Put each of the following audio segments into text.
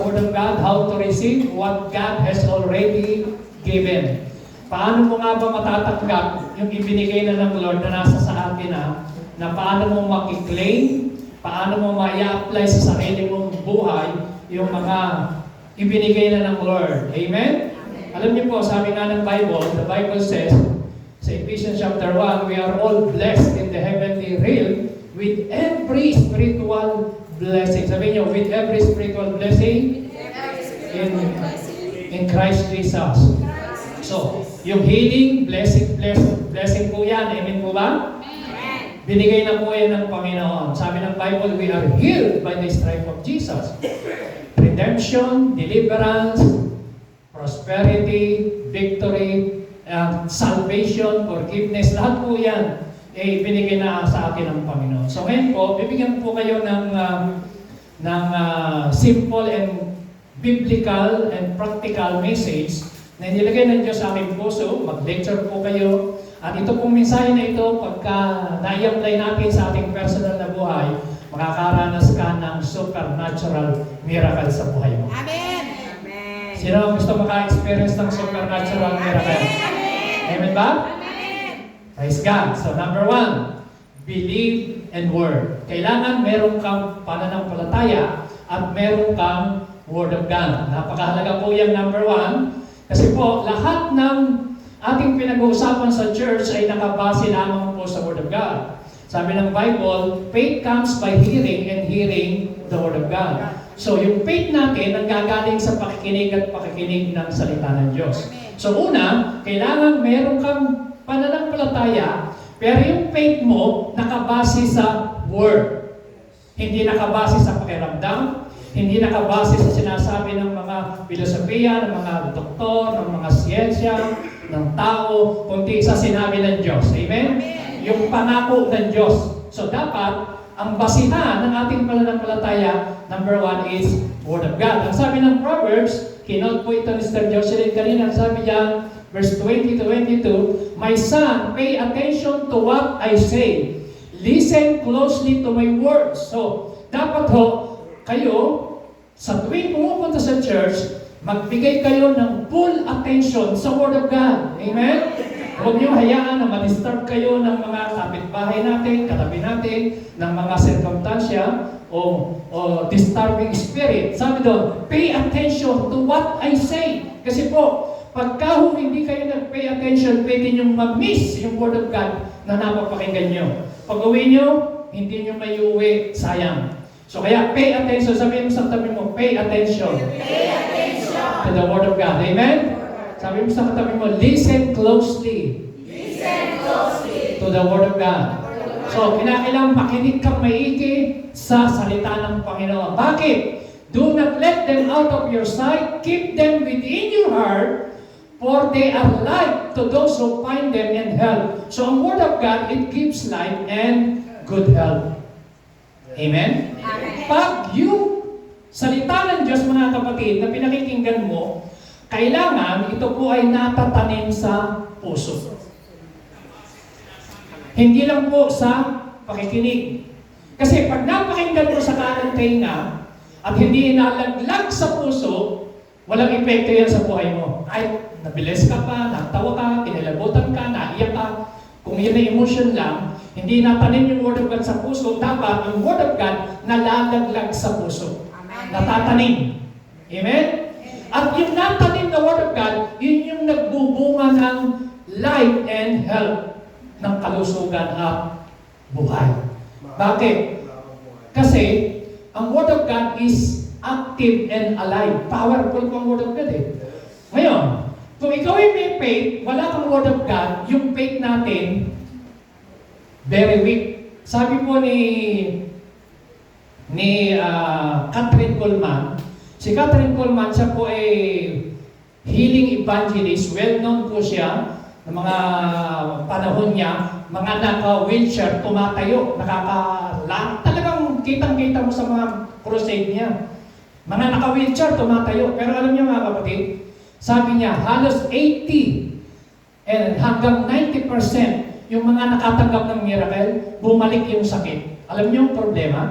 Word of God, how to receive what God has already given. Paano mo nga ba matatanggap yung ibinigay na ng Lord na nasa sa atin na paano mo makiklaim, paano mo ma-i-apply sa sarili mong buhay yung mga ibinigay na ng Lord. Amen? Alam niyo po, sabi nga ng Bible, the Bible says, sa Ephesians chapter 1, we are all blessed in the heavenly realm with every spiritual blessing. Sabi niyo, with every spiritual blessing in Christ Jesus. So, yung healing, blessing po yan. Amen po ba? Binigay na po yan ng Panginoon. Sabi ng Bible, we are healed by the stripe of Jesus. Redemption, deliverance, prosperity, victory, salvation, forgiveness, lahat po yan binigay na sa atin ng Panginoon. So ngayon po, bibigyan po kayo ng simple and biblical and practical message na nilagay ng Diyos sa aming puso. Mag-lecture po kayo. At ito pong mensahe na ito, pagka na-i-apply natin sa ating personal na buhay, makakaranas ka ng supernatural miracle sa buhay mo. Amen! Sino gusto maka-experience ng supernatural miracle? Amen ba? Praise God. So number 1, believe and word. Kailangan meron kang pananampalataya at meron kang Word of God. Napakahalaga po yung number 1. Kasi po, lahat ng ating pinag-uusapan sa church ay nakabase lamang po sa Word of God. Sabi ng Bible, faith comes by hearing and hearing the Word of God. So yung faith natin ang gagaling sa pakikinig at pakikinig ng salita ng Diyos. So una, kailangan meron kang pananampalataya, pero yung faith mo nakabase sa Word. Hindi nakabase sa pakiramdam, hindi nakabase sa sinasabi ng mga filosofiya, ng mga doktor, ng mga siyensya, ng tao, kundi sa sinabi ng Diyos. Amen? Yung pangako ng Diyos. So dapat, ang basihan ng ating pananampalataya, number 1 is Word of God. Ang sabi ng Proverbs, kinote po ito ni Mr. Jocelyn kanina, sabi niya, verse 20 to 22, my son, pay attention to what I say. Listen closely to my words. So, dapat kayo, sa tuwing pumupunta sa church, magbigay kayo ng full attention sa Word of God. Amen? Huwag niyo hayaan na ma-disturb kayo ng mga kapitbahay natin, katabi natin, ng mga circumstansya o disturbing spirit. Sabi doon, pay attention to what I say. Kasi po, pagka hindi kayo nag-pay attention, pwede nyo mag-miss yung Word of God na napapakinggan nyo. Pag uwi nyo, hindi nyo may uwi, sayang. So kaya, pay attention. Sabihin mo sa tabi mo, pay attention. Pay attention to the Word of God. Amen? Sabi mo sa katabi mo, listen closely. Listen closely to the Word of God. So, kinakailangan makinig kang maigi sa salita ng Panginoon. Bakit? Do not let them out of your sight. Keep them within your heart, for they are life to those who find them in health. So, ang Word of God, it gives life and good health. Amen? Pag yung salita ng Diyos, mga kapatid, na pinakikinggan mo, kailangan ito po ay natatanim sa puso. Hindi lang po sa pakikinig. Kasi pag napakinggan mo sa kanang tenga at hindi inalaglag sa puso, walang epekto yan sa buhay mo. Ay, nabilis ka pa, natawa ka, kinilabutan ka, naiyak ka. Kung yun ay emotion lang, hindi natanim yung Word of God sa puso, dapat ang Word of God nalalaglag sa puso. Natatanim. Amen? At yung natanim na Word of God, yun yung nagbubunga ng life and health ng kalusugan at buhay. Bakit? Kasi ang Word of God is active and alive. Powerful po ang Word of God Ngayon, kung ikaw ay may faith, wala kang Word of God, yung faith natin, very weak. Sabi po ni Catherine Coleman, si Catherine Coleman, siya po ay healing evangelist, well-known po siya, ng mga panahon niya, mga naka-wheelchair, tumatayo, talagang kitang-kita mo sa mga crusade niya. Mga naka-wheelchair, tumatayo. Pero alam niyo mga kapatid, sabi niya, halos 80 and hanggang 90% yung mga nakatanggap ng miracle, bumalik yung sakit. Alam niyo ang problema?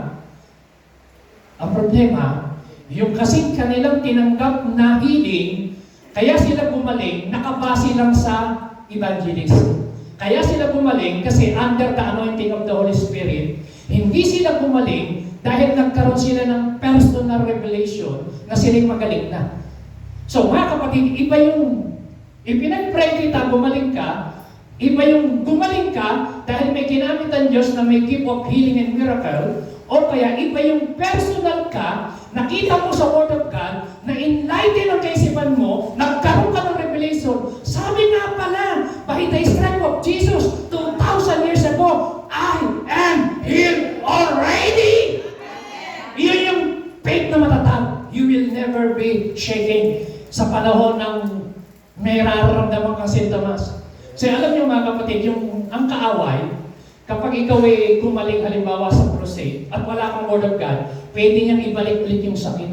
Ang problema, Yung kasing kanilang tinanggap na healing, kaya sila gumaling, nakabase lang sa evangelism. Kaya sila gumaling kasi under the anointing of the Holy Spirit. Hindi sila gumaling dahil nagkaroon sila ng personal revelation na sila'y magaling na. So mga kapatid, iba yung ipinag-pray kita, gumaling ka. Iba yung gumaling ka dahil may ginamit ang Diyos na may gift of healing and miracle. O kaya iba yung personal ka, nakita mo sa Word of God, na enlighten ang kaisipan mo, nagkaroon ka ng revelation. Sabi nga pala, by the strength of Jesus, 2,000 years ago, I am healed already! Iyon yung faith na matatag. You will never be shaking sa panahon ng may nararamdaman kang sintomas. So alam niyo mga kapatid, ang kaaway, kapag ikaw ay gumaling halimbawa sa crusade at wala kang Word of God, pwede niyang ibalik ulit yung sakit.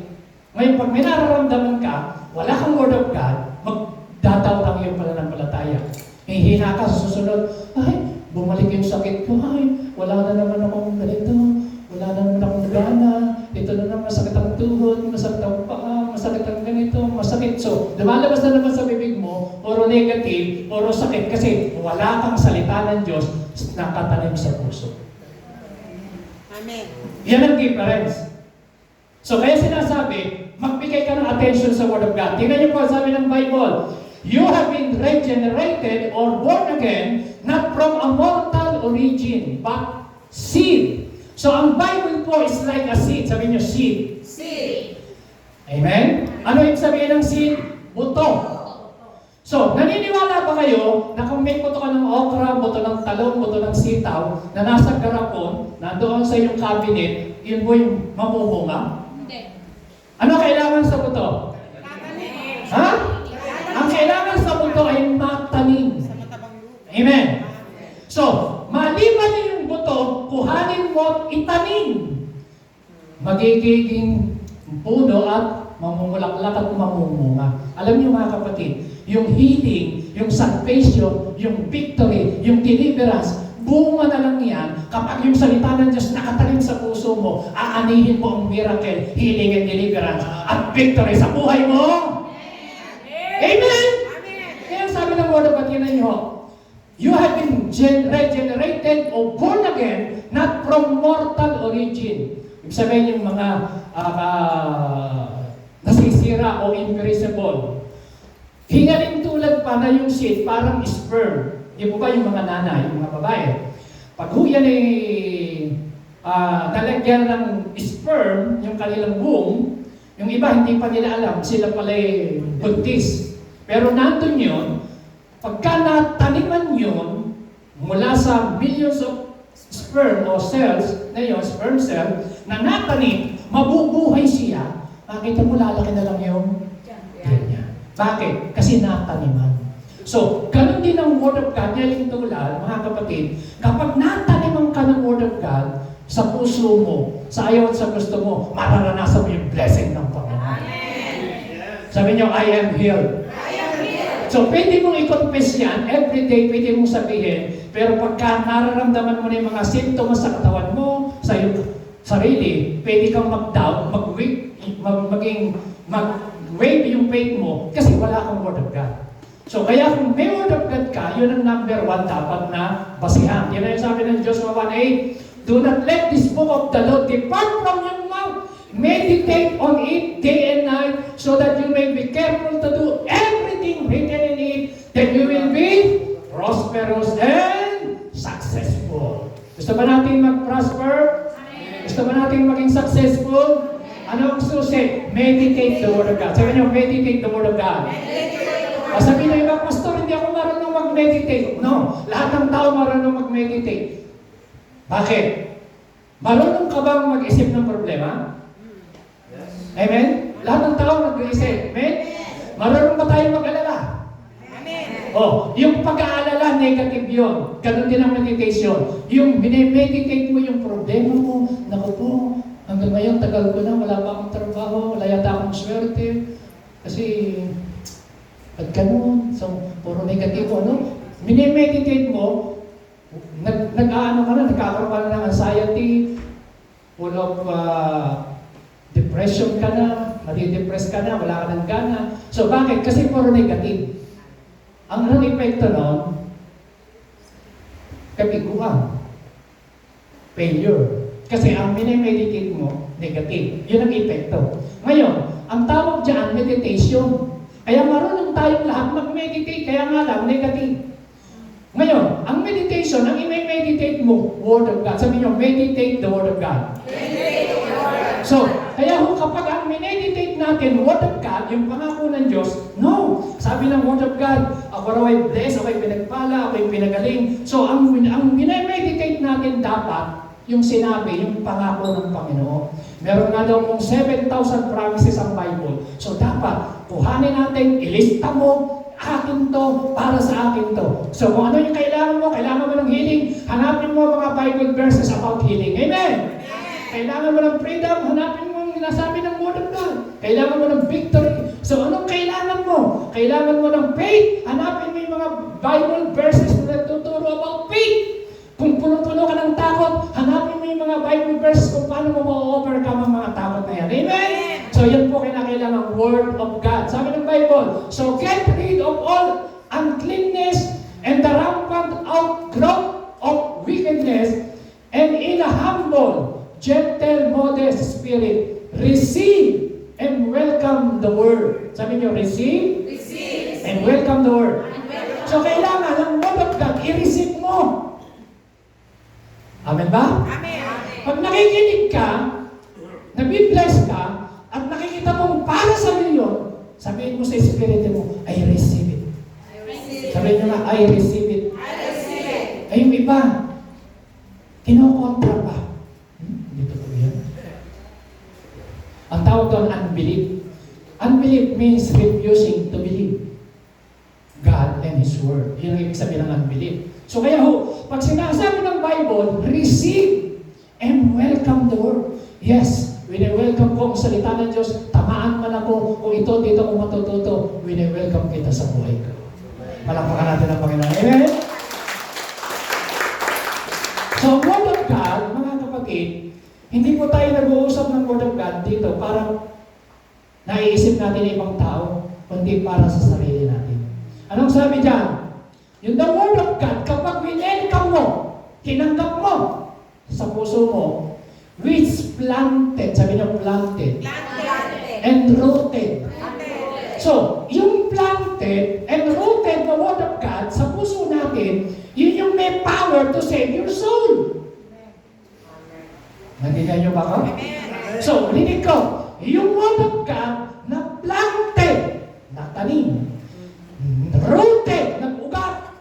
Ngayon, pag may nararamdaman ka, wala kang Word of God, magdataw lang yung pananampalataya. Hihina ka sa susunod, ay, bumalik yung sakit ko, ay, wala na naman akong ganito, wala na naman akong gana, ito na naman, masakit ang tuhod, masakit ang paa, masakit ang ganito, masakit. So, lumalabas na naman sa bibig mo, puro negative, puro sakit, kasi wala kang salita ng Diyos na katanim sa puso. Amen. Yan ang difference. So, kaya sinasabi, magbigay ka ng attention sa Word of God. Tingnan niyo po, sabi ng Bible, you have been regenerated or born again, not from a mortal origin, but seed. So, ang Bible po is like a seed. Sabi niyo, seed. Seed. Amen? Ano yung sabihin ng seed? Buto. So, naniniwala ba kayo na kung may buto ka ng okra, buto ng talong, buto ng sitaw, na nasa garapon, nandoon sa iyong cabinet, yun po yung mamumunga? Hindi. Ano kailangan sa buto? Ha? Ang kailangan sa buto ay matanim. Amen? So, maliban na yung buto, kuhanin mo at itanim. Magiging puno at mamumulaklak at mamumunga. Alam niyo mga kapatid, yung healing, yung salvation, yung victory, yung deliverance, bunga na lang yan kapag yung salita ng Diyos nakatanim sa puso mo, aanihin mo ang miracle, healing and deliverance, at victory sa buhay mo. Amen? Kaya sabi ng Word of God, yun nyo, you have been regenerated or born again, not from mortal origin. Ibig sabihin yung mga nasisira o imperishable. Hingalin tulad pa na yung seed, parang sperm. Di po ba yung mga nanay, yung mga babae? Pag yan ay nalagyan ng sperm, yung kanilang womb, yung iba hindi pa nila alam, sila pala ay buntis. Pero nandun yun, pagka nataniman yun, mula sa millions of sperm o cells na yun, sperm cell, na natanim, mabubuhay siya, makita mo lalaki na lang yung ganyan. Bakit? Kasi nataniman. So, ganun din ang Word of God, yaling tulad, mga kapatid, kapag nataniman ka ng Word of God sa puso mo, sa ayaw at sa gusto mo, mararanasan mo yung blessing ng Panginoon. Sabi niyo, I am healed. So, pwede mong i-confess yan, everyday pwede mong sabihin, pero pagka nararamdaman mo na yung mga simptomas sa katawan mo, sa iyong sarili, pwede kang mag-doubt, mag-wave yung faith mo, kasi wala kang Word of God. So, kaya kung may Word of God ka, yun ang number one dapat na basihan. Yan ang sabi ng Joshua 1:8, do not let this book of the law depart from your mouth. Meditate on it day and night, so that you may be careful to do everything written in it, that you will be prosperous and successful. Gusto ba natin mag-prosper? Gusto ba natin maging successful? Ano ang susi? Meditate the Word of God. Sabi niyo, meditate the Word of God. Sabi niyo, ibang pastor, hindi ako marunong mag-meditate. No, lahat ng tao marunong mag-meditate. Bakit? Marunong ka bang mag-isip ng problema? Amen? Lahat ng tao nag-iisip. Amen? Marunong ba tayo mag-alala? Oh, yung pag-aalala, negative yun. Ganun din ang meditation. Yung meditate mo yung problema mo, naku po, hanggang ngayon, tagal ko na, wala pa akong trabaho, wala yata akong swerte. Kasi, at ganun, so, puro negatibo, ano? Minimeditate mo, nagkakaroon ka na ng anxiety, full of Depression ka na, madidepress ka na, wala ka ng gana. So bakit? Kasi puro negative. Ang epekto nun, kabiguan, failure. Kasi ang minimeditate mo, negative. Yun ang epekto. Ngayon, ang tawag dyan, meditation. Kaya marunong tayong lahat mag-meditate, kaya nga lang, negative. Ngayon, ang meditation, ang i-meditate mo, Word of God. Sabi nyo, meditate the Word of God. So, kaya kapag ang meditate natin, Word of God, yung pangako ng Diyos, no. Sabi ng Word of God, ako raw ay blessed, ako ay pinagpala, ako ay pinagaling. So, ang minimeditate natin dapat, yung sinabi, yung pangako ng Panginoon. Meron nga daw mong 7,000 promises ang Bible. So, dapat, kuhanin natin, ilista mo, akin to, para sa akin to. So, kung ano yung kailangan mo ng healing, hanapin mo mga Bible verses about healing. Amen! Kailangan mo ng freedom, hanapin mo ang sinasabi ng Word of God. Kailangan mo ng victory. So, anong kailangan mo? Kailangan mo ng faith, hanapin mo yung mga Bible verses na nagtuturo about faith. Kung puno-puno ka ng takot, hanapin mo yung mga Bible verses kung paano mo ma-overcome ang mga takot na yan. Amen? So, yan po kailangan Word of God. Sabi ng Bible, so get rid of all uncleanness and the rampant outgrowth of wickedness, and in a humble, gentle, modest spirit, receive and welcome the Word. Sabi niyo, receive and welcome the Word. So, kailangan ang Word of God, i-receive mo. Amen ba? Amen. Pag nakikinig ka, nabibless ka, at nakikita mong para sa milyon, sabihin mo sa espiritu mo, I receive it. Sabihin nyo na, I receive it. Ay, yung iba, kinokontra pa. Dito po yan. Ang tawag doon, unbelief. Unbelief means refusing to believe God and His Word. Yun ang ibig sabihin ng unbelief. So kaya pag sinasabi ng Bible, receive and welcome the Word. Yes, wini-welcome ko ang salita ng Diyos. Tamaan man ako kung ito, dito ko matututo. Wini-welcome kita sa buhay ko. Palakpakan natin ang Panginoon. Amen? So, Word of God, mga kapatid, hindi po tayo nag-uusap ng Word of God dito para naiisip natin ng ibang tao, kundi para sa sarili natin. Anong sabi dyan? Yung the Word of God, kapag winelcome mo, tinanggap mo sa puso mo, which planted, sabi niyo planted, and rooted. So, yung planted and rooted the Word of God sa puso natin, yun yung may power to save your soul. Nandiyan niyo ba ako? So, rinig ko, yung Word of God na planted, na tanim, rooted, nag-ugat,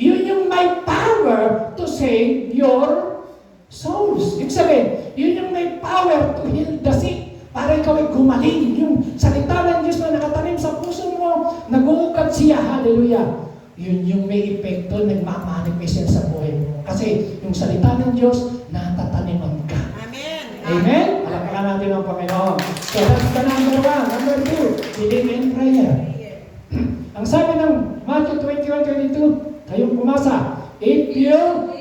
yun yung may power to save your souls. Ibig sabihin, yun yung may power to heal the sick. Para ikaw ay gumaling. Yung salita ng Diyos na nakatanim sa puso mo, nag-uugat siya. Hallelujah. Yun yung may epekto, nagmamanifest yan sa buhay mo. Kasi yung salita ng Diyos, natataniman ka. Amen. Amen? Palakpakan natin ang Panginoon. So that's the number one. Number two, believe in prayer. Ang sabi ng Matthew 21:22, kayong pumasa, if you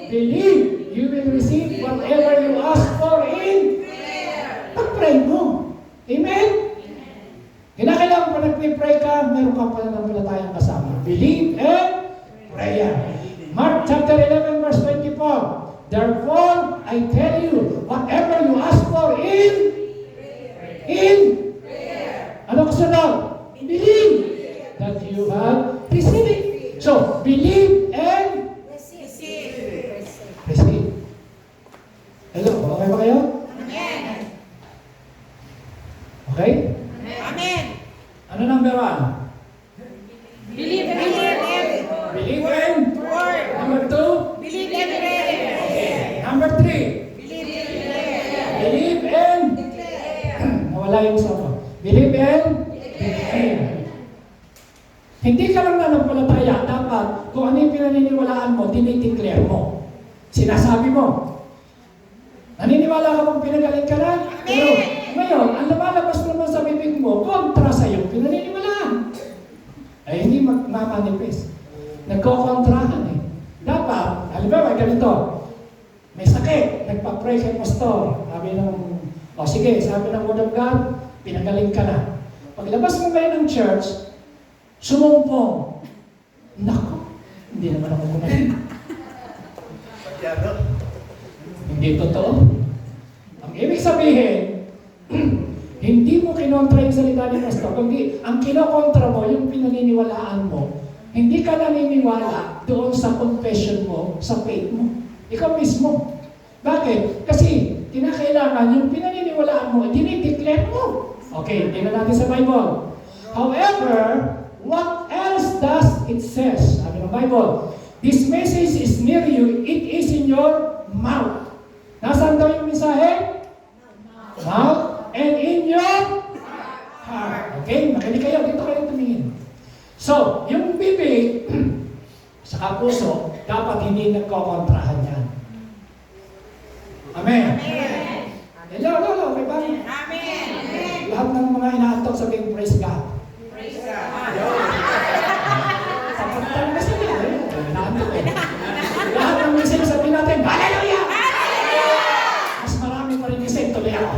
believe, you will receive whatever you ask for in prayer. Pag-pray mo. Amen? Kinakailangan pa nag-pray ka, meron ka pa ng kasama. Believe and prayer. Mark chapter 11 verse 24. Therefore, I tell you, whatever you ask for in prayer. Ano kasunod? Believe that you have received it. So, believe and receive. Hello, okay ba kayo? Amen. Okay? Amen. Ano number one? Believe in Believe in. Word. Number two? Believe in prayer. Okay. Number three? Believe in prayer. Believe in. Nawala yung isa ko. Believe in. Declare. Hindi ka lang nanampalataya. Dapat, kung ano yung pinaniniwalaan mo, dinideclare mo. Sinasabi mo. Naniniwala ka bang pinagaling ka na? Pero ngayon, ang lumalabas naman sa bibig mo, kontra sa iyong pinaniniwalaan. Ay hindi magmamanifest. Nagkokontrahan eh. Dapat, halimbawa, ganito. May sakit, nagpa-pray kay pastor. Sabi ng O sige, sabi ng Word of God, pinagaling ka na. Paglabas mo ngayon ng church, sumumpong. Nako, hindi naman ako gumaling. Hindi totoo. Ang ibig sabihin, hindi mo kinontra yung salita ni Pastor, kundi ang kinokontra mo, yung pinaniniwalaan mo, hindi ka naniniwala doon sa confession mo, sa faith mo. Ikaw mismo. Bakit? Kasi kinakailangan yung pinaniniwalaan mo, dinideclare mo. Okay, tingnan natin sa Bible. However, what else does it says? Sabi ng Bible, this message is near you, it is in your mouth. Nasaan daw yung mensahe? Mouth and in your heart. Okay, makinig kayo, dito kayo tumingin. So, yung bibig sa puso, dapat hindi nagkokontrahan yan. Amen. Hello, kay Bang. Lahat ng mga inaantok sabihin, praise God. Sapagtan kasi nila, inaantok eh. Lahat ng message sabihin natin, hallelujah! Mas marami pa rin message, tuloy ako.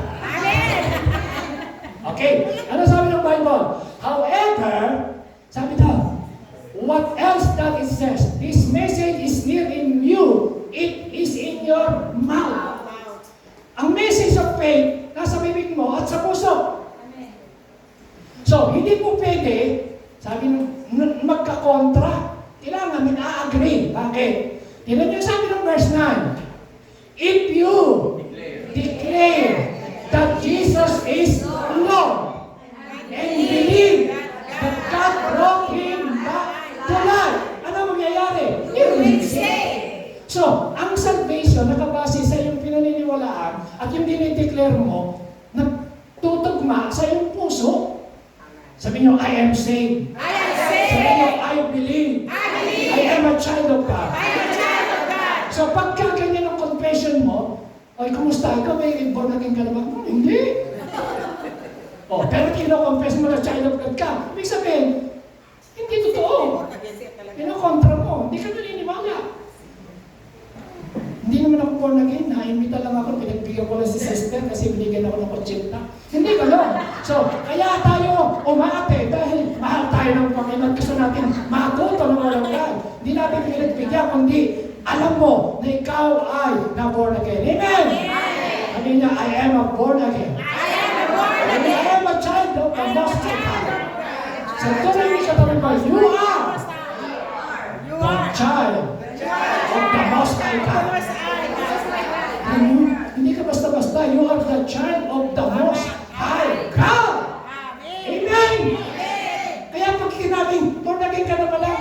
Okay, ano sabi ng Bible? However, sabi daw, what else that it says? This message is near in you. It is in your mouth. Ang message of faith, nasa bibig mo at sa puso. So, hindi po pwede, sabi magkakontra, kailangan min-agree. Bakit? Tignan niyo sabi ng verse 9. If you declare that Jesus is Lord and believe that God brought Him back to life, ano mangyayari? You will be saved. So, ang salvation nakabase sa iyong pinaniniwalaan at yung dinideclare mo, nagtutugma sa iyong puso. Sabi niyo, I am saved. I am saved. Sabi niyo, I believe. I believe. I am a child of God. I am a child of God. So, pagka ganyan ang confession mo, ay, kumusta? Ikaw may born again ka na ba? Hindi. Oh, pero kino-confess mo na child of God ka. Ibig sabihin, hindi totoo. Kino-contra mo. Hindi ka naniniwala. Hindi naman ako born again. Naimbita lang ako. Pinagbigyan ko lang si sister kasi binigyan ako ng kotsinta. Hindi gano'n. So, kaya tayo umate dahil mahal tayo ng Panginoon. Gusto natin matuto ng walang God. Hindi natin pinagbigyan, kundi alam mo na ikaw ay na-born again. Amen! Sabi niya, I am a born again. I am a born And I am a child of the Most High God. So, tuloy niyo sa tabi mo, you are the child of the Most High God. Hindi ka basta-basta, you are the child of the Most High God. Amen! Kaya pag kinabing, born again ka na pala,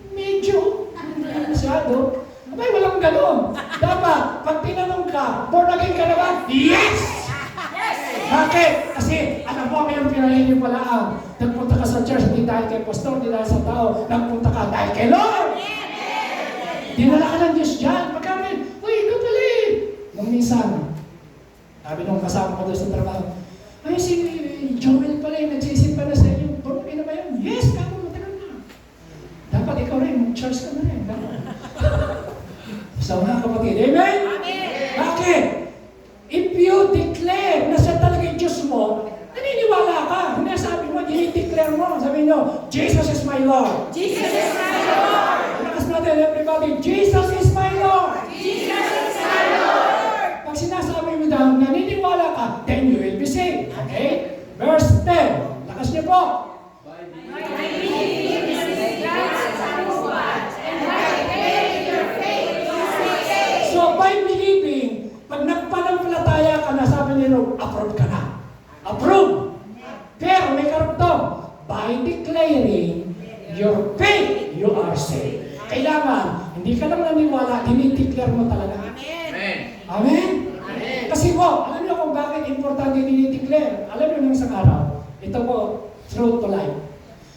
medyo, hindi masyado. Abay, walang ganon. Dapat, pag tinanong ka, born again ka na ba? Yes! Bakit? Kasi, alam mo, may pinaniniwalaan. Nagpunta ka sa church, hindi dahil kay pastor, hindi dahil sa tao. Nagpunta ka dahil kay Lord. Dinala ka ng Diyos dyan. Pagkamin, uy, ikaw pala eh. Nung minsan, sabi nung kasama ko doon sa trabaho, ay, si Joel pala eh, nagsisimpa na sa inyo. Born again na ba yun? Yes, kako, matagal na. Dapat ikaw rin, mag-church ka na rin. So, mga kapatid, amen? Bakit? If you declare na siya talaga yung Diyos mo, naniniwala ka. Hindi sabi mo, dinideclare mo. Sabi nyo, Jesus is my Lord. Jesus is my Lord. Lakas natin, everybody, Jesus is my Lord. Jesus is my Lord. Pag sinasabi mo daw, naniniwala ka, then you will be saved. Okay? Verse 10. Lakas niyo po. I believe in this God sacrifice, and by faith your faith is saved. So, by believing, pag nagpanampalataya ka na, sabi ni Rob, approve ka na. Approve. Pero may karugtong, by declaring your faith, you are saved. Kailangan, hindi ka lang naniwala, dinideclare mo talaga. Amen? Kasi po, alam niyo kung bakit importante dinideclare. Alam niyo nung isang araw, ito po, truth to life.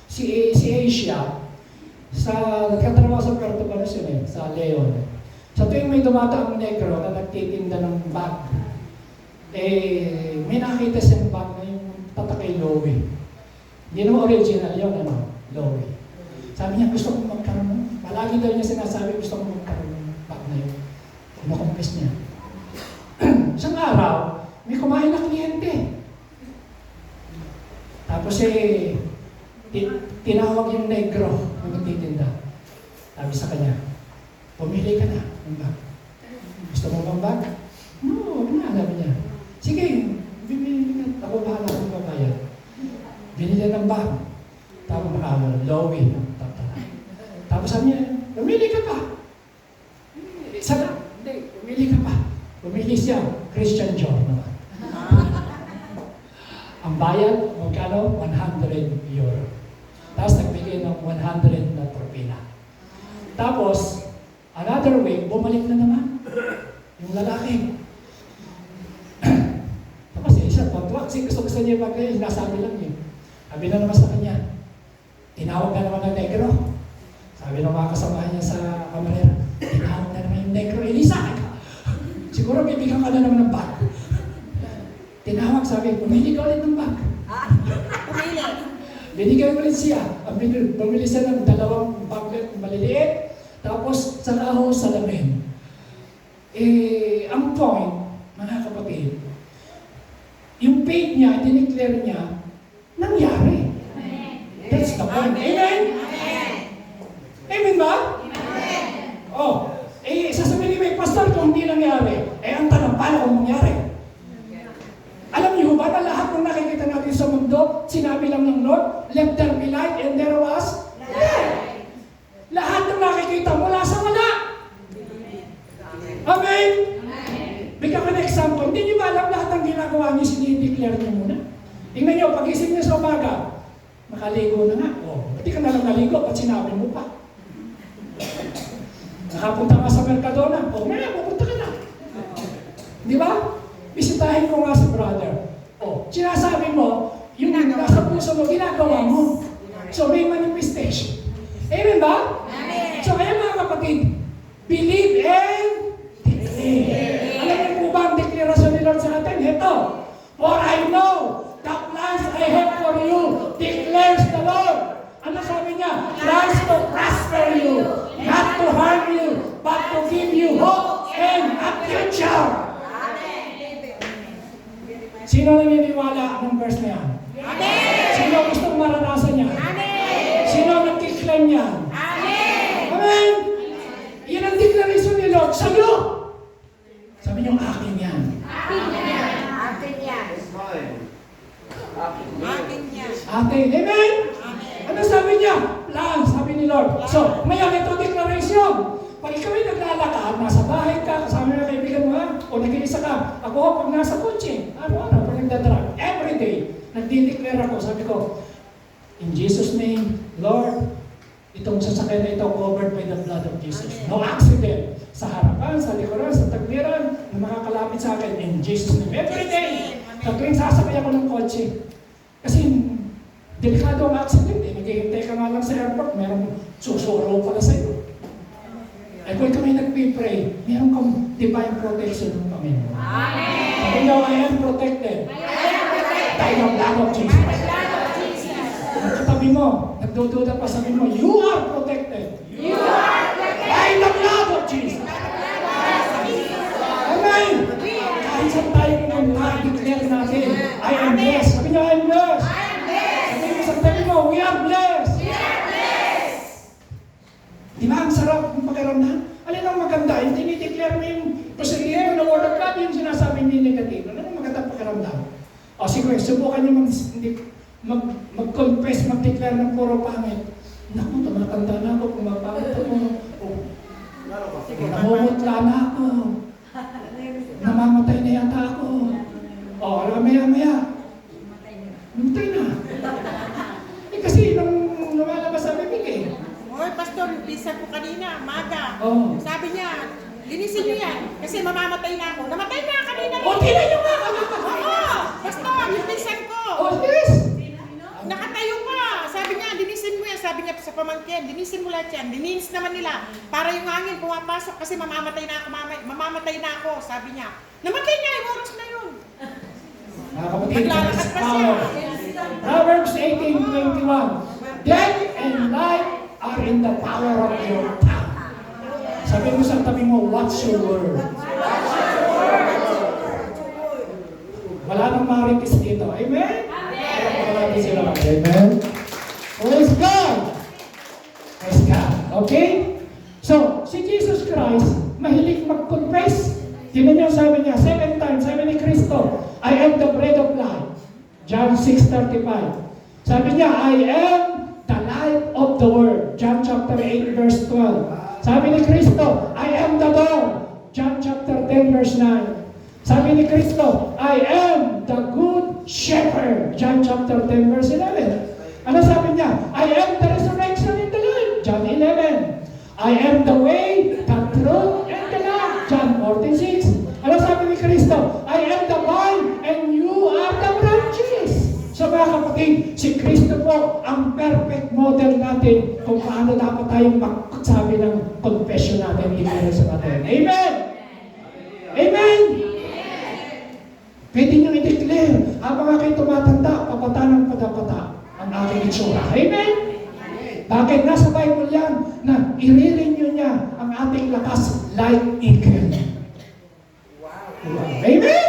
Si Asia, sa nagkatrabaho sa Puerto Banús yun sa Leon. Sa tuwing may dumataang negro na nagtitinda ng bag, may nakita siyang bag na yung tatakay Lowe. Hindi naman original yun, Lowe. Sabi niya, gusto kong magkaroon nun. Palagi daw niya sinasabi, gusto kong magkaroon ng bag na yun. Kumakumpis niya. Isang araw, May kumain na kliyente. Tapos tinawag yung negro na nagtitinda. Sabi sa kanya, pumili ka na ng bag. Gusto mo bang bag? No, sabi niya. Sige, bibili ka. Ako bahala kung babayad. Binili ng bag. Tapos Lowy. Tapos sabi niya, pumili ka pa. Isa lang. Hindi, pumili ka pa. Pumili siya. Christian Dior naman. Ang bayad, magkano? 100 euro. Tapos nagbigay ng 100 na propina. Tapos, another week, bumalik na naman. Yung lalaki. Tapos isa, pag-wax, gusto niya bagay, nasabi lang niya. Sabi na naman sa kanya, tinawag na naman ng negro. Sabi ng mga kasamahan niya sa kamarera, tinawag na naman yung negro. Elisa, siguro bibigyan ka na naman ng bag. Tinawag, sabi, pumili ka ulit ng bag. Pumili. Binigyan ulit siya. Bumili siya ng 2 baglet maliliit, tapos saka ho salamin. Ang point, mga kapatid, yung faith niya, dineclare niya, nangyari. That's the point. Amen? Amen ba? Oh, sasabihin ni pastor kung hindi nangyari. Ang tanong, paano kung nangyari? Alam niyo ba na lahat ng nakikita natin sa mundo, sinabi lang ng Lord, let there be light, and there was light. Lahat ng nakikita mula sa wala. Amen? Bigyan ka na example. Hindi niyo ba alam lahat ng ginagawa niyo, sinideclare niyo muna? Tingnan niyo, pag-isip niyo sa umaga, makaligo na nga. Hindi ka na lang naligo, ba't sinabi mo pa? Nakapunta ka sa Mercadona, ngayon, pupunta ka na. Di ba? Bisitahin ko nga sa brother. Sinasabi mo, yung nasa puso mo, ginagawa mo. So may manifestation. Amen ba? Amen. So kaya mga kapatid, believe and declare. Alam niyo po ba ang deklarasyon ni Lord sa atin? Ito, for I know the plans I have for you, declares the Lord. Ano sabi niya? Plans to prosper you, not to harm you, but to give you hope and a future. Sino naniniwala ng verse na yan? Amen! Sino gustong maranasan niya? Amen! Sino nag-declare niya? Amen! Amen! Yan ang declaration ni Lord sa'yo. Sabi niyo, akin yan. Akin yan! Akin yan! Akin yan! Akin. Amen? Ano sabi niya? Plan, sabi ni Lord. So, ngayon ito declaration. Pag ikaw ay naglalakad, nasa bahay ka, kasama ng kaibigan mo, o nag-iisa ka, ako pag nasa kotse, araw-araw, pag nagdadrive, everyday, nagdi-declare ako, sabi ko, in Jesus' name, Lord, itong sasakyan na ito covered by the blood of Jesus. No accident. Sa harapan, sa likuran, sa tagbiran, na makakalapit sa akin, in Jesus' name. Everyday, sa tuwing sasakay ako ng kotse. Kasi, delikado ang accident eh. Naghihintay ka nga lang sa airport, merong susuro pala sa iyo. Kung kami nagpipray, meron kang divine protection ng Panginoon. Amen! Sabi niyo, I am protected. By the blood of Jesus. Katabi mo, nagdududa pa, sabi mo, you are protected. You are protected By the blood of Jesus. Amen! Kahit saan tayo pumunta, i-declare natin, I am blessed. Sabi niyo, I am blessed. Sabi niyo, sabi mo, we are blessed. Di ba ang sarap ng pakiramdam? Alin ang maganda? Yung tinideclare mo yung positive na word of God, yung sinasabi hindi negatibo. Ano ang magandang pakiramdam? O sige, subukan nyo mag-confess, mag-declare ng puro pangit. Naku, tumatanda na ako, pumapangit ako. Namumutla na ako. Namamatay na yata ako. O, maya-maya. Namatay na. Kasi nung lumalabas sa bibig eh. Hoy, Pastor, pinsan ko kanina, maga. Oh. Sabi niya, linisin niyo yan, kasi mamamatay na ako. Namatay na kanina rin. O, tingnan nyo nga! Oo, Pastor, yung pinsan ko. O, yes! Nakatayo pa. Sabi niya, linisin mo yan. Sabi niya sa pamangkin, linisin mo lahat yan. Lininis naman nila. Para yung hangin pumapasok kasi mamamatay na ako, mamamatay na ako. Sabi niya, namatay niya, yung oras na yun. Mga kapatid, Naglalakad pa siya. Proverbs 18:21. Death and life are in the power of your tongue. Sabi mo sa tabi mo, what's your word? Wala nang marites dito. Amen? Amen! Natin sila. Amen? Praise God! Praise God. Okay? So, si Jesus Christ, mahilig mag-confess. Tingnan niyo, sabi niya, 7 times, sabi ni Kristo, I am the bread of life. John 6:35. Sabi niya, I am the light of the world. John chapter 8, verse 12. Sabi ni Kristo, I am the door. John chapter 10, verse 9. Sabi ni Kristo, I am the good shepherd. John chapter 10, verse 11. Ano sabi niya? I am the resurrection and the life. John 11. I am the way, the truth, and the life. John 14:6. Ano sabi ni Kristo? I am the vine, and you are the branches. So mga kapatid, si Kristo po ang perfect model natin kung paano dapat tayong magsabi ng confession natin dito sa natin. Amen! Amen! Pwede nyo i-declare, habang ako'y tumatanda, papata ng padapata ang aking itsura. Amen? Bakit? Nasa Bible yan na i-renew niya ang ating lakas like eagle. Amen?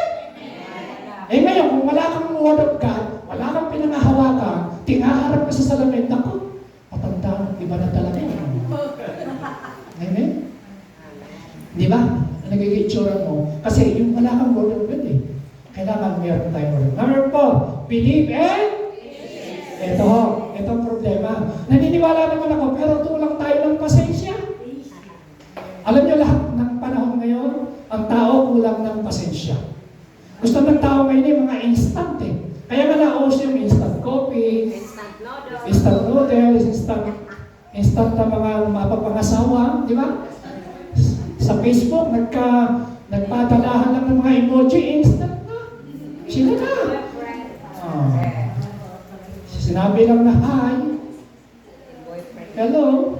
Amen? Kung wala kang word of God, wala kang pinangahawakan, tingaharap ka sa salamin, naku, patanda, iba na talaga. Amen? Di ba? Ang nagiging itsura mo. Kasi yung wala kang word of God eh. Kailangan meron tayong word. Number 4, believe and ito ang problema. Naniniwala naman ako, pero tulang tayo ng pasensya. Alam niyo lahat ng panahon ngayon, ang tao kulang ng pasensya. Gusto ng tao ngayon yung mga instant eh. Kaya nga na-uso yung instant coffee, instant noodles, instant na mga mapapangasawa, di ba? Sa Facebook, nagpadalahan lang ng mga emoji, instant na. Sila na. Sinabi lang na, hi. Hello.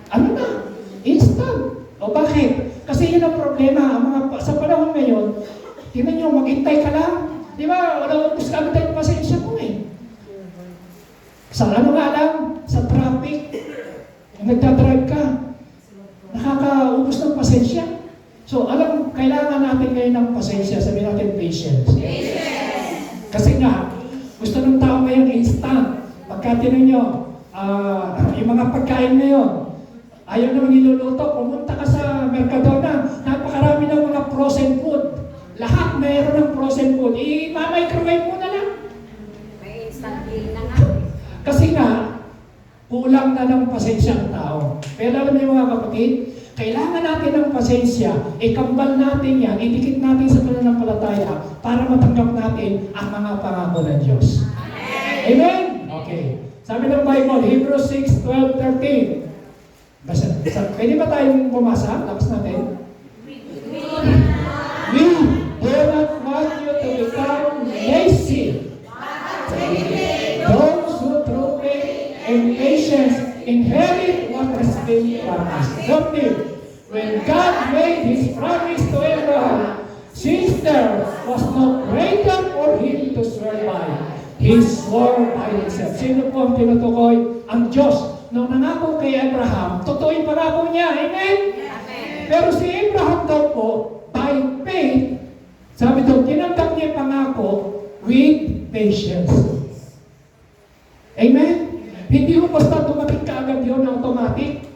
Ano na? Instant. O bakit? Kasi yun ang problema. Sa panahon ngayon, tingnan nyo, maghintay ka lang. Di ba? Wala ubus ka agad yung pasensya mo eh. Sa ano nga lang, sa traffic, nagdadrive ka, nakakaubos ng pasensya. So, kailangan natin ngayon ng pasensya. Sabihin natin patience. Kasi nga, gusto ng tao ngayon instant. Pagka tinan nyo, yung mga pagkain ngayon, ayaw naman iluluto, pumunta ka sa Mercadona, napakarami ng mga frozen food. Lahat mayroon ng frozen food. I-microwave mo na lang. May instant meal na nga. Kasi nga, kulang na ng pasensya ang tao. Pero alam niyo mga kapatid, kailangan natin ng pasensya, ikambal natin yan, idikit natin sa pananampalataya para matanggap natin ang mga pangako ng Diyos. Amen? Okay. Sabi ng Bible, Hebrews 6:12-13. Pwede ba tayong bumasa? Tapos natin. We do not want you to become lazy. Those who through faith and patience inherit what has been promised. When God made His promise to Abraham, since there was no greater for him to swear by, He swore by Himself. Sino po ang tinutukoy? Ang Diyos. Nung nangako kay Abraham, totoo yung pangako niya. Amen? Pero si Abraham daw po, by faith, sabi daw, tinanggap niya yung pangako with patience. Amen? Hindi mo basta dumating ka agad yun na automatic.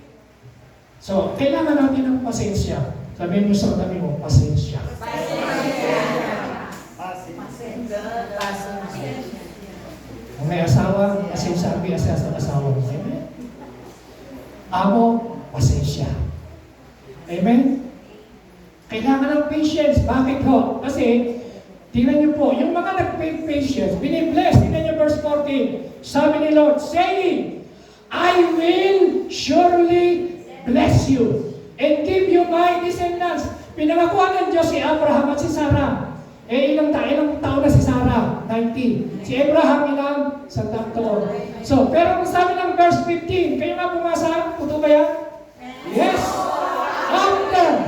So, kailangan natin ng pasensya. Sabihin mo sa kami mo, pasensya. Kung may asawa, pasensya ang biyasa sa asawa mo. Amen? Amo, pasensya. Amen? Kailangan ng patience. Bakit ho? Kasi, tingnan niyo po, yung mga nag-patience, binibless. Tingnan niyo verse 14. Sabi ni Lord, saying, I will surely bless you and give you my descendants. Pinangakuan ng Diyos si Abraham at si Sarah. Ilang taon na si Sarah? 19. Si Abraham ilang? 100 taon. So, pero kung sabi ng verse 15, kayo nga pumasa, puto ba yan? Yes! After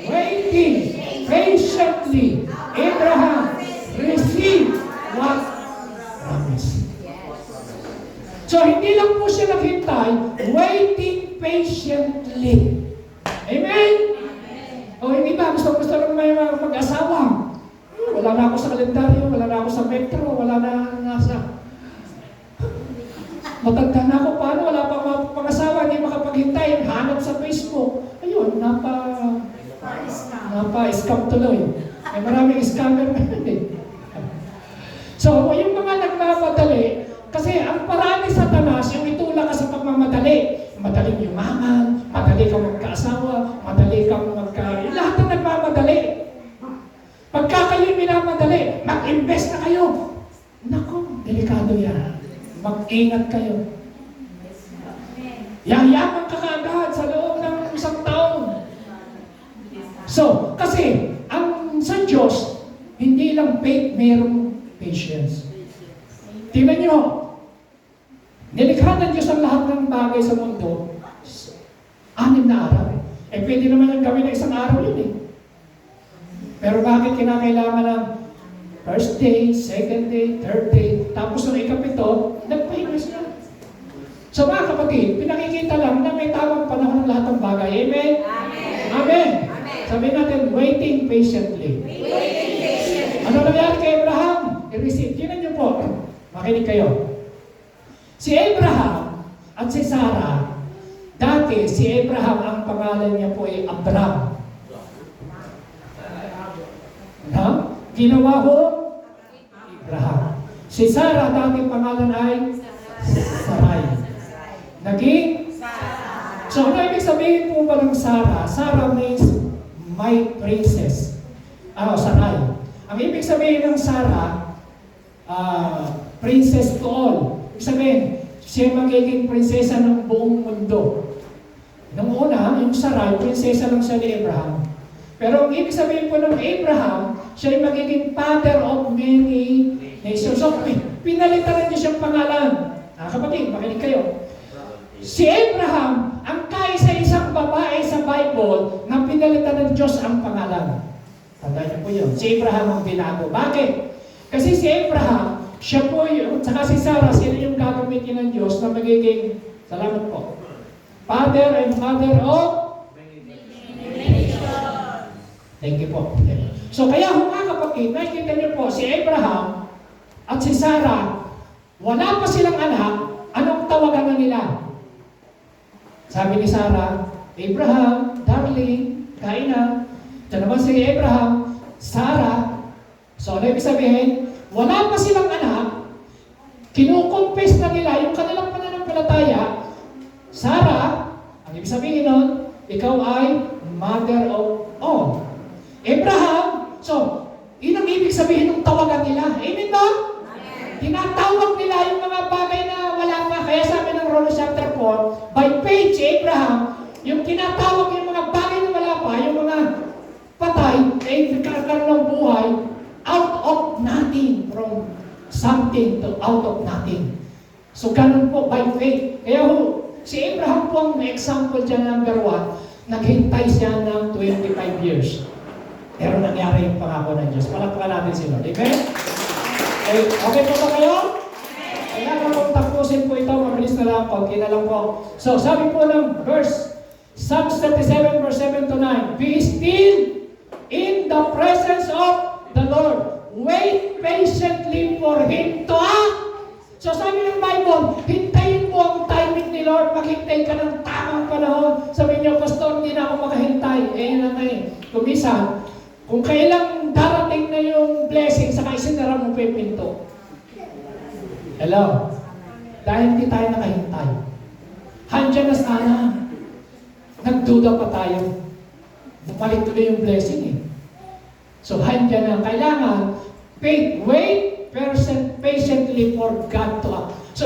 waiting patiently, Abraham received what promised. So, hindi lang po siya naghintay, waiting patiently. Amen? O hindi ba? Gusto lang may mag-asawa. Wala wala na ako sa kalendaryo, wala na ako sa metro, wala na nasa... Matanda na ako, paano? Wala pa pangasawa, hindi makapaghintay, hanap sa Facebook. Ayun, napa-scam tuloy. May maraming scammer ngayon eh. So, yung mga nagmamadali, kasi ang paraan ni Satanas, yung itulak ka sa pagmamadali. Madaling yumaman, madali kang magkaasawa, madali kang lahat na nagmamadali. Pagka kayo minamadali, mag-invest na kayo. Naku, delikado yan. Mag-ingat kayo. Yayaman ka kaagad sa loob ng isang taon. So, kasi, sa Diyos, hindi lang faith, mayroong patience. Tingnan nyo, nilikha ng Diyos ang lahat ng bagay sa mundo, 6 na araw. Eh, pwede naman yung gawin na isang araw yun eh. Pero bakit kinakailangan ng first day, second day, third day, tapos ng ikapito, nagpahinga siya. So mga kapatid, pinakikita lang na may tamang panahon ng lahat ng bagay. Amen? Amen. Amen. Sabihin natin, waiting patiently. Waiting patiently. Ano nangyari kay Abraham? I-receive. Tingnan niyo po. Makinig kayo. Si Abraham at si Sarah, dati si Abraham, ang pangalan niya po ay Abram. Ginawa ho? Abraham. Si Sarah, dati pangalan ay Sarai. Naging? So, ano ibig sabihin po ba ng Sarah? Sarah means my princess. Sarai. Ang ibig sabihin ng Sarah, princess to all. Ibig sabihin, siya magiging prinsesa ng buong mundo. Nung una, yung Sarai, prinsesa lang siya ni Abraham. Pero ang ibig sabihin po ng Abraham, siya ay magiging father of many nations. So, pinalitan niya siyang pangalan. Kapatid, makinig kayo. Si Abraham, ang kaisa-isang babae sa Bible na pinalitan ng Diyos ang pangalan. Tandaan niyo po yun. Si Abraham ang binago. Bakit? Kasi si Abraham, siya po yun, saka si Sarah, sila yung gagamitin ng Diyos na magiging, salamat po, father and mother of thank you po. So kaya mga kapatid, nakikita niyo po, si Abraham at si Sarah, wala pa silang anak, anong tawagan na nila? Sabi ni Sarah, Abraham, darling, kain na. Diyan naman si Abraham, Sarah. So ano ibig sabihin? Wala pa silang anak, kinukumpes na nila yung kanilang pananampalataya. Sarah, ang ibig sabihin nun, ikaw ay mother of all. Abraham, so, yun ang ibig sabihin ng tawagan nila. Amen ba? Tinatawag nila yung mga bagay na wala pa. Kaya sabi ng Romans chapter 4, by faith, si Abraham, yung tinatawag yung mga bagay na wala pa, yung mga patay, ay nagkakaroon ng buhay, out of nothing, from something to out of nothing. So, ganun po, by faith. Kaya si Abraham po ang example dyan number 1, naghintay siya ng 25 years. Pero nangyari yung pangako ng Diyos. Palakpakan natin si Lord. Amen? Okay po ba kayo? Kailangan kong tapusin po ito. Mabilis na lang. Konti na lang po. So, sabi po ng verse, Psalms 37 verse 7 to 9, be still in the presence of the Lord. Wait patiently for Him to act. So, sabi ng Bible, hintayin mo ang timing ni Lord. Maghintay ka ng tamang panahon. Sabi niyo, Pastor, hindi na ako makahintay. Yun na ngayon. Kumisa, kung kailang darating na yung blessing, saka isinara mo pa yung pinto. Hello? Dahil hindi tayo nakahintay. Handyan na sana. Nagduda pa tayo. Bumalik tuloy yung blessing eh. So, handyan na. Kailangan, wait patiently for God to act. So,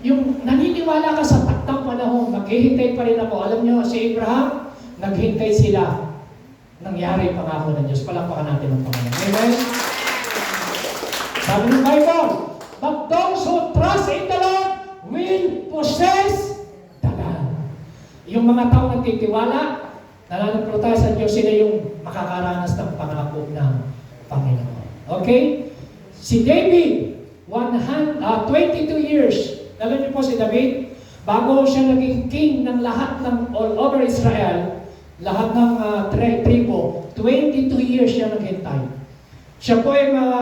yung naniniwala ka sa taktang panahon, maghihintay pa rin ako. Alam nyo, si Abraham, naghintay sila. Nangyari yung pangako ng Diyos. Palakpakan natin ang Panginoon. Amen? Sabi ng Bible, but those who trust in the Lord will possess the land. Yung mga tao nagtitiwala, nananampalataya sa Diyos, sila yung makakaranas ng pangako ng Panginoon. Okay? Si David, 22 years. Alam niyo po si David, bago siya naging king ng lahat ng all over Israel, lahat ng tribo, 22 years siya naghintay. Siya po ay mga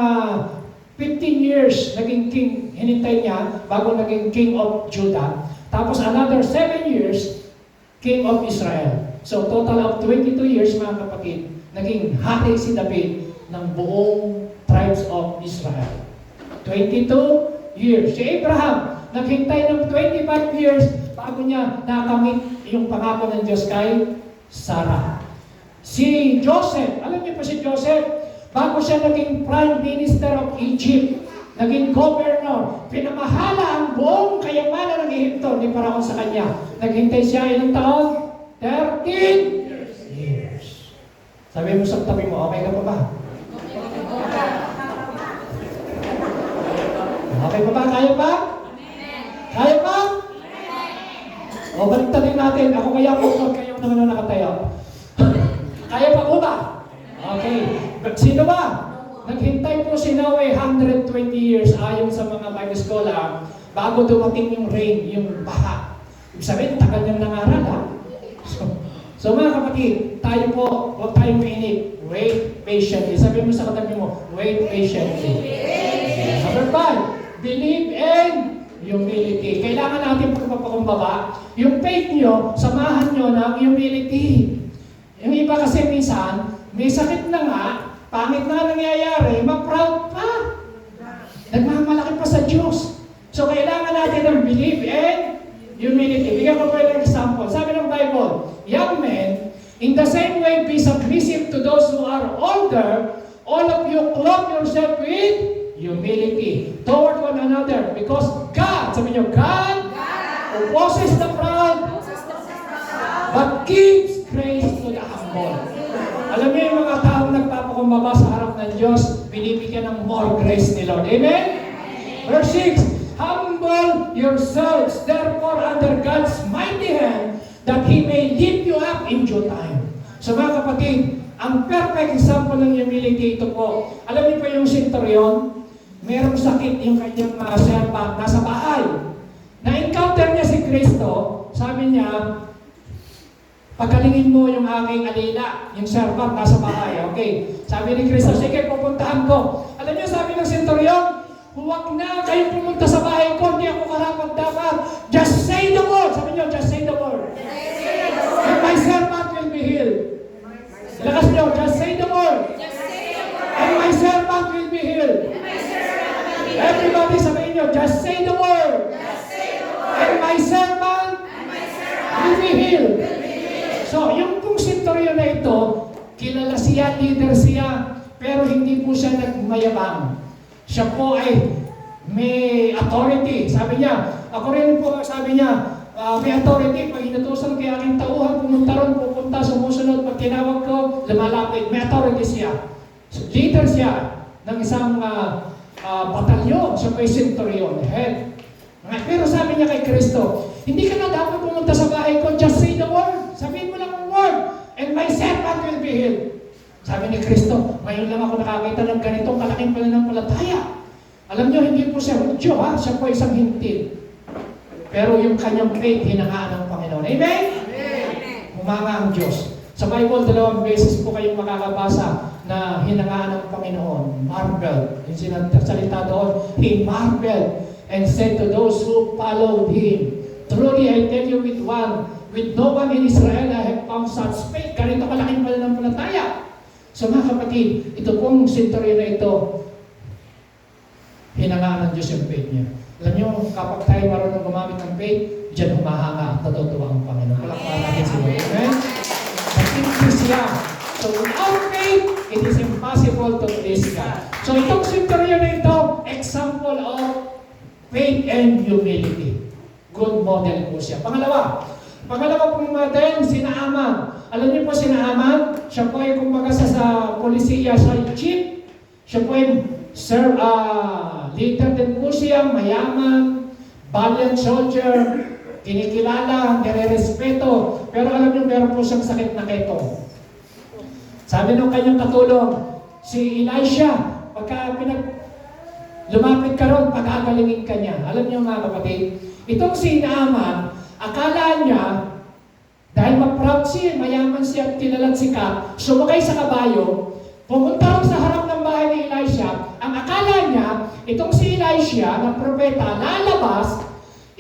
15 years naging king, hinintay niya bago naging king of Judah. Tapos another 7 years, king of Israel. So total of 22 years mga kapatid, naging hari si David ng buong tribes of Israel. 22 years. Si Abraham, naghintay ng 25 years bago niya nakamit yung pangako ng Diyos kay Sarah. Si Joseph, alam niyo po si Joseph, bago siya naging Prime Minister of Egypt, naging governor, pinamahala ang buong kayamanan ng Egypto ni Paraon sa kanya. Naghintay siya ilang taon? 13 years. Sabi mo sa tabi mo, okay ka pa ba? Okay pa ba? Kaya pa? Kaya pa? O, baliktarin natin. Ako kaya po, kayo naman na nakatayo. Kaya pa po ba? Okay. Sino ba? Naghintay po si Noe 120 years ayon sa mga Bible scholar bago dumating yung rain, yung baha. Ibig sabihin, tagal niyang nangaral ha. So mga kapatid, tayo po, huwag tayong mainit. Wait patiently. Sabi mo sa katabi mo, wait patiently. Number 5, believe in humility. Kailangan natin pagpapakumbaba. Yung faith nyo, samahan nyo ng humility. Yung iba kasi minsan, may sakit na nga, pangit na nangyayari, ma-proud pa. Nagmamalaki pa sa Diyos. So kailangan natin ng believe and humility. Bigyan ko po ng example. Sabi ng Bible, young men, in the same way be submissive to those who are older, all of you clothe yourself with humility toward one another. Because God, sabi niyo, God opposes the proud, but gives grace to the humble. Alam niyo yung mga taong nagpapakumbaba sa harap ng Diyos, binibigyan ng more grace ni Lord. Amen? Verse 6, humble yourselves, therefore, under God's mighty hand, that He may lift you up in due time. So mga kapatid, ang perfect example ng humility ito po. Alam niyo po yung centurion, merong sakit yung kanyang servant nasa bahay. Na-encounter niya si Kristo, sabi niya, pagalingin mo yung aking alila, yung servant nasa bahay. Okay. Sabi ni Kristo, sige, pupuntahan ko. Alam niyo, sabi ng centurion, huwag na kayong pumunta sa bahay ko, hindi ako karapat dapat. Just say the word. Sabi niyo, just say the word. And my servant will be healed. Lakas niyo, just say the word. And my servant will be healed. Everybody sabihin niyo, just say the word. And my servant will be healed. So, yung pong centurion na ito, kilala siya, leader siya, pero hindi po siya nagmayabang. Siya po ay may authority. Sabi niya, ako rin po, sabi niya, may authority. Pag inutusan kay aking tauhan, pumunta ron, pupunta, sumusunod, pag tinawag ko, lumalapit. May authority siya. So, leader siya ng isang batalyon. Siya po ay centurion, head. Pero sabi niya kay Kristo, hindi ka na dapat pumunta sa bahay ko, just say the word. Sabihin mo lang ang word, and my servant will be healed. Sabi ni Kristo, ngayon lang ako nakakita ng ganitong kalaking pananampalataya. Alam niyo, hindi po siya Hudyo, ha? Siya po isang hintil. Pero yung kanyang faith, hinangaan ng Panginoon. Amen? Humanga ang Diyos. Sa Bible, 2 beses po kayong makakabasa na hinangaan ng Panginoon. Marvel. Yung salita doon, He marveled and said to those who followed Him, truly I tell you with no one in Israel I have found such faith. Ganito kalaking pananampalataya. So mga kapatid, ito pong centurion na ito, hinangaan ng Diyos yung faith niya. Alam niyo, kapag tayo marunong gumamit ng faith, diyan humahanga at natutuwa ang Panginoon. Palakpakan natin si Lord. Amen? Nakikinig siya. So without faith, it is impossible to please God. So itong centurion na ito, example of faith and humility. Good model po siya. Pangalawa po natin, si Naaman. Alam niyo po si Naaman, siya po ay kumbaga sa polisiya sa Egypt. Siya po ay leader din po siya, mayaman, valiant soldier, kinikilala, nire-respeto. Pero alam niyo, meron po siyang sakit na keto. Sabi ng kanyang katulong, si Elisha, pagka lumapit ka ron, pag-agalingin ka niya. Alam niyo mga kapatid, itong si Naaman, akala niya, dahil ma-proud siya, mayaman siya at kilalang sikat, sumakay sa kabayo, pumunta ron sa harap ng bahay ni Elisha, ang akala niya, itong si Elisha, ng propeta, lalabas,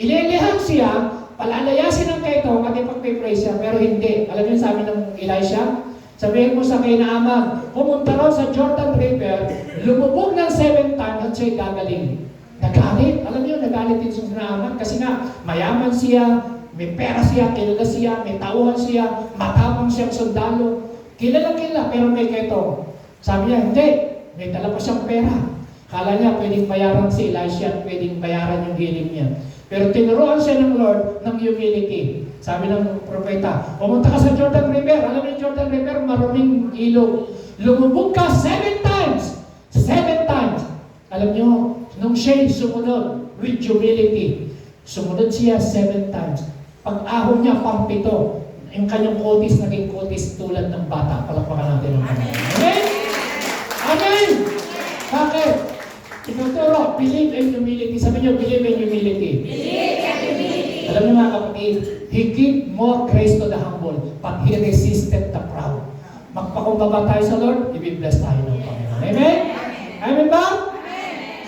ililihan siya, palalayasin ang ketong at ipag-pray siya, pero hindi. Alam niyo sabi ng Elisha? Sabihin mo sa kay Naaman, pumunta raw sa Jordan River, lumubog ng 7 times at siya'y gagaling. Nagalit. Alam niyo, nagalit din si Naaman kasi nga, mayaman siya, may pera siya, kilala siya, may tauhan siya, matapang siyang sundalo. Kilala, pero may ketong. Sabi niya, hindi. May dala pa siyang pera. Kala niya, pwedeng bayaran si Elisha at pwedeng bayaran yung healing niya. Pero tinuruan siya ng Lord ng humility. Sabi ng propeta, pumunta ka sa Jordan River. Alam niyo, Jordan River, maruming ilog. Lumubog ka 7 times. 7 times. Alam niyo, nung siya'y sumunod with humility, sumunod siya 7 times. Pag-ahon niya, pang-pito. Yung kanyang kutis, naging kutis tulad ng bata. Palakpakan natin ang Panginoon. Amen? Amen! Bakit? Tinuturo, believe in humility. Sabi niyo, believe in humility. Believe in humility. Alam niyo mga kapatid, He give more grace to the humble, but He resisted the proud. Magpakumbaba tayo sa Lord, i-bless tayo ng Panginoon. Amen? Amen ba?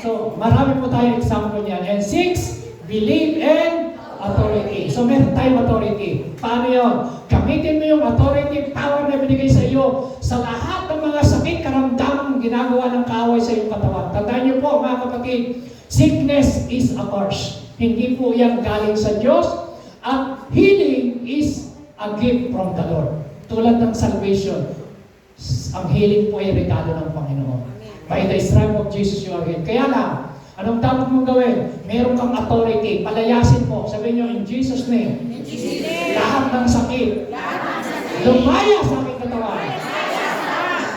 So, marami po tayong example niyan. And 6, believe in authority. So, meron tayong authority. Paano yun? Gamitin mo yung authority, power na binigay sa iyo sa lahat ng mga sakit, karamdamang ginagawa ng kaaway sa iyong katawan. Tandaan niyo po, mga kapatid, sickness is a curse. Hindi po yan galing sa Diyos. At healing is a gift from the Lord. Tulad ng salvation, ang healing po ay regalo ng Panginoon. By the stripe of Jesus you are healed. Kaya lang, anong dapat mong gawin? Meron kang authority. Palayasin mo. Sabihin nyo, in Jesus' name. In Jesus' name. Lahat ng sakit. Lahat ng sakit. Lumaya sa aking katawan.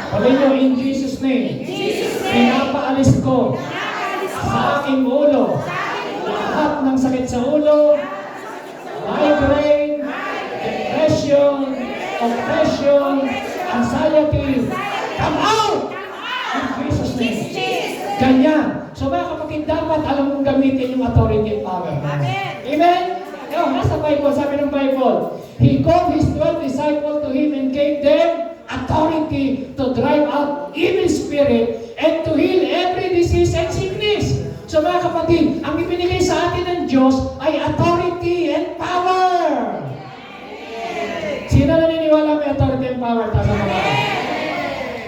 Sabihin nyo, in Jesus' name. In Jesus' name. Pinapaalis ko Pinapaalis ko sa aking ulo. sa aking ulo. Lahat ng sakit sa ulo. Migraine. Depression. Oppression. Anxiety. Come out! In Jesus' name. Ganyan. So mga kapatid, dapat alam mong gamitin yung authority and power. Amen. Amen? Nasa Bible, sabi ng Bible, He called His 12 disciples to Him and gave them authority to drive out evil spirit and to heal every disease and sickness. So mga kapatid, ang ibinigay sa atin ng Diyos ay authority and power. Sino naniniwala may authority and power? Taas ang kamay.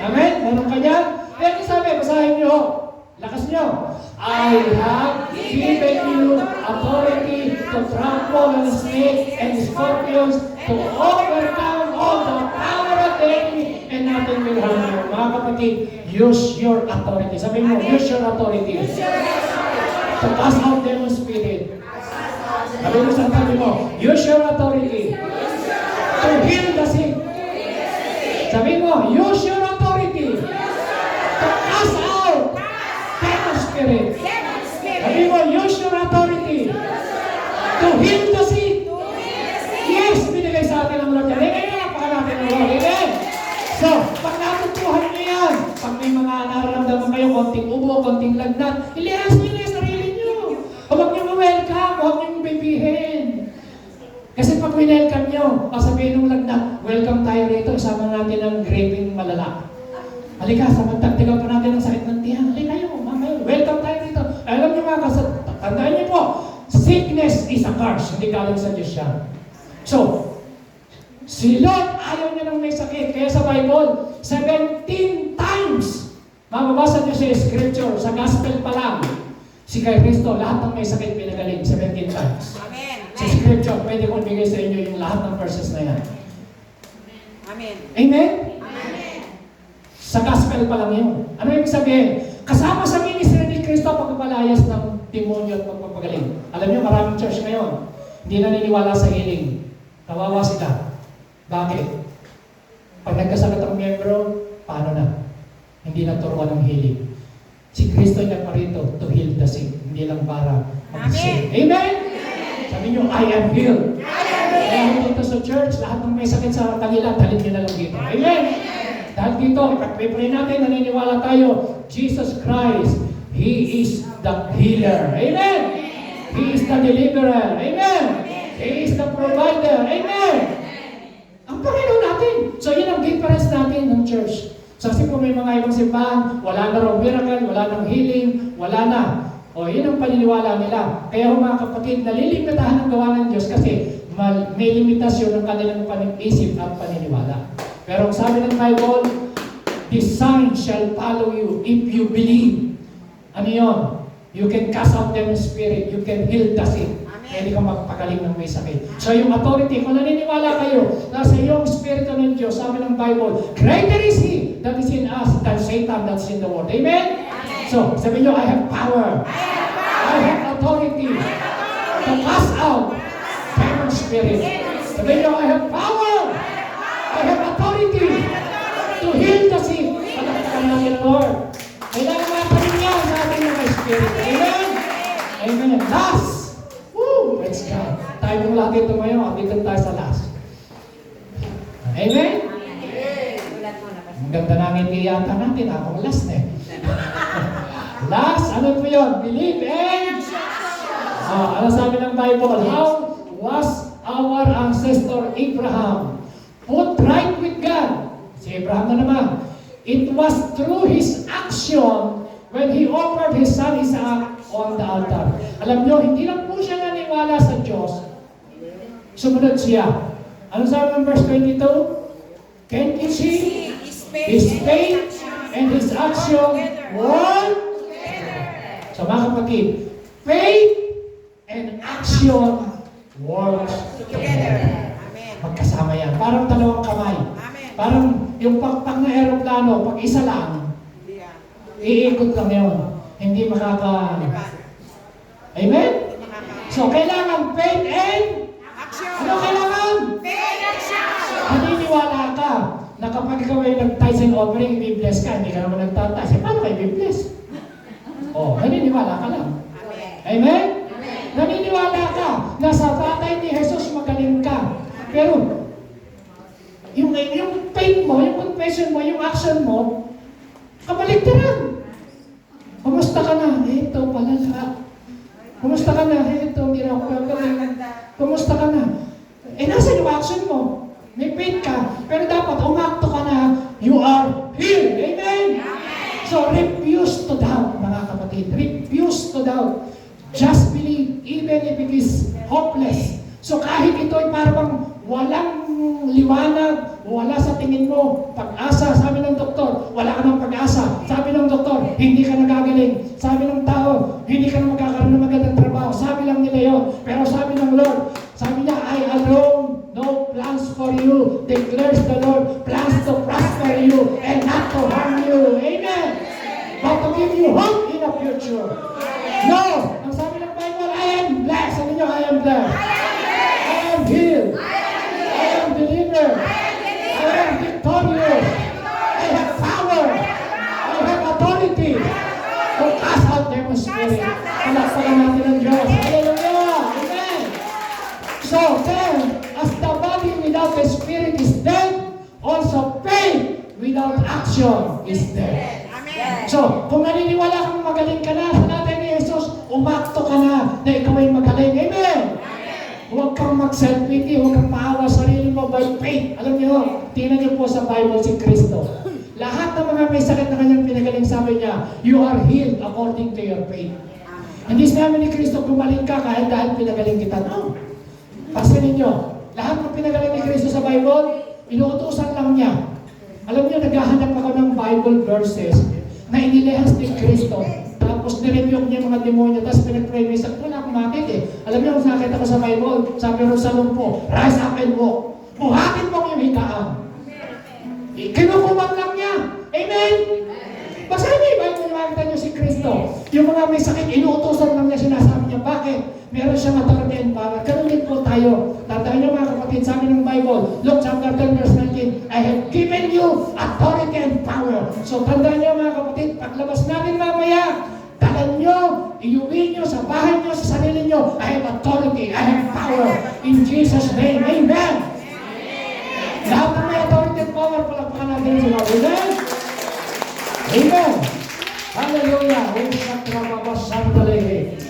Amen? Meron ka niyan? Pero sabi, basahin niyo. Lakas niyo. I have given you authority to trample on snakes and scorpions to overcome all the power of the enemy and nothing will harm you. Mga kapatid, use your authority. Sabi mo, use your authority. To cast out demon spirit. Sabi mo sa tabi mo, use your authority. To heal the sick. Sabi mo, use your authority. To cast out demon spirit. Sabi mo, use your authority. To heal the sick. Yes, binigay sa atin ang Lord. Amen. Napaka natin ang Lord. Amen. So, pag natutuhan niyo yan, pag may mga nararamdaman kayo, konting ubo, konting lagnat, ilihas niyo na sarili niyo. Huwag niyo ma-welcome, huwag niyo bibihin. Kasi pag winelcome niyo, sabihin ng lagnat, welcome tayo rito, isama natin ang graping malala. Halika, samantagtigan pa natin ang sakit ng tiyan. Halika kayo, mamaya, welcome tayo rito. Alam niyo mga tandaan niyo po, sickness is a curse, hindi galing sa Diyos siya. So, si Lord ayaw niya ng may sakit. Kaya sa Bible, 17 times, mababasa niyo sa scripture, sa gospel pa lang, si kay Kristo, lahat ng may sakit pinagaling, 17 times. Amen. Sa scripture, pwede kong bigay sa inyo yung lahat ng verses na yan. Amen. Amen? Amen. Sa gospel pa lang yun. Ano ibig sabihin? Kasama sa ministry ni Kristo pagpapalayas ng demonyo at pagpapagaling. Alam niyo, maraming church ngayon, hindi naniniwala sa healing. Kawawa sila. Bakit? Pag nagkasakit ang miyembro, paano na? Hindi na turuan ng healing. Si Kristo niya pa rito to heal the sick, hindi lang para mag-save. Amen? Sabi niyo, I am healed. Kaya dito sa church, lahat ng may sakit sa kanila, dalhin niyo na lang dito. Amen? Dahil dito, pag-pray natin, naniniwala tayo, Jesus Christ, He is the healer. Amen? He is the deliverer. Amen? He is the provider. Amen? Ang Panginoon natin. So yun ang difference natin ng church. So, kasi kung may mga ibang simbahan, wala na raw miracle, wala nang healing, wala na. O, yun ang paniniwala nila. Kaya mga kapatid, nalilimitahan ang gawa ng Diyos kasi may limitasyon ng kanilang isip at paniniwala. Pero ang sabi ng Bible, "This sign shall follow you if you believe." Ano yun? You can cast out them in spirit, you can heal the sick. Pwede kang magpagaling ng may sakit. So yung authority, kung naniniwala kayo na sa iyong Espiritu ng Diyos, sabi ng Bible, greater is He that is in us than Satan that's in the world. Amen? So, sabi nyo, I have power. I have authority to cast out demon spirit. Sabi nyo, I have power. I have authority to heal the sick. Palakpakan natin ang Lord. Kailangan natin niya sa ating mga Spirit. Amen? Amen. Last. Woo! Praise God. Tayo mong lagi tumayo. Dito tayo sa last. Amen? Ang ganda na ngiti yata natin. Akong last eh. Last, ano po yun? Believe and ano sabi ng Bible? How was our ancestor Abraham put right with God? Si Abraham na naman. It was through his action when he offered his son Isaac on the altar. Alam nyo, hindi lang po siya naniwala sa Diyos. Sumunod siya. Ano sabi ng verse 22? Can't you see? His faith and his action were so mga kapatid, faith and action work together. Magkasama yan. Parang dalawang kamay. Parang yung pakpak na aeroplano, pag isa lang, iikot lang yun. Hindi makaka... Amen? So, kailangan faith and ano kailangan? Naniniwala ka na kapag ikaw ay nag-tithes and offering, i-bless ka, hindi ka naman nagtatithes. Paano ka i-bless? Oh, naniniwala ka lang. Amen? Naniniwala ka na sa tatay ni Jesus magaling ka. Pero, yung faith mo, yung confession mo, yung action mo, kabaligtaran. Kumusta ka na? Ito pala lahat. Kumusta ka na? Ito, hindi na ako gagawin. Kumusta ka na? Nasa yung action mo. May faith ka. Pero dapat umakto ka na, you are healed. Amen? So, refuse to doubt, mga kapatid. Refuse to doubt. Just believe, even if it is hopeless. So, kahit ito ay parang walang liwanag, wala sa tingin mo, pag-asa, sabi ng doktor, wala ka ng pag-asa. Sabi ng doktor, hindi ka nagagaling. Sabi ng tao, hindi ka na magkakaroon ng magandang trabaho. Sabi lang nila yun. Pero sabi ng Lord, sabi niya, I alone know plans for you, declares the Lord, plans to prosper you and not to harm you. Amen. But to give you hope in the future. No! Ang sabi ng Bible, I am blessed. Sabi niyo, I am blessed. I am healed. I am delivered. I am victorious. I have power. I have authority to cast out demon spirit. Palakpakan natin ang Diyos. Hallelujah! Amen! So then, as the body without the spirit is dead, also faith without action is dead. So, kung naniniwala kang magaling ka na sa natin ni Jesus, umakto ka na ikaw ay magaling. Amen! Huwag kang mag-self-pity, huwag kang maawa sa sarili mo by faith. Alam niyo, tingnan niyo po sa Bible si Kristo. Lahat ng mga may sakit na kanyang pinagaling, sabi niya, you are healed according to your faith. Hindi sinabi ni Kristo, gumaling ka kahit dahil pinagaling kita. No. Pansinin niyo, lahat ng pinagaling ni Kristo sa Bible, inuutusan lang niya. Alam niyo, naghahanap ako ng Bible verses na inilehas ni Kristo. Tapos nirebuke niya mga demonyo, tapos pinag-pray niya, wala akong makit eh. Alam niyo, kung nakita ko sa Bible, sabi rin sa lumpo, rise up and walk. Buhatin mo yung higaan. Kinukuman lang niya. Amen? Basahin niyo yung Bible, makita niyo si Kristo. Yung mga may sakit, inuutosan lang niya, sinasabi niya, bakit? Meron siyang authority and power. Ganun din po tayo. Tatay niyo mga kapatid, sabi ng Bible, Luke chapter 10 verse 19, I have given you authority and power. So tandaan niyo mga kapatid, paglabas natin mamaya, dalan niyo, iuwi niyo sa bahay niyo, sa sarili niyo, I have authority, I have power. In Jesus' name, amen. Lahat ng may authority and power, palakpakan natin sa Lord. Amen? Amen. Hallelujah.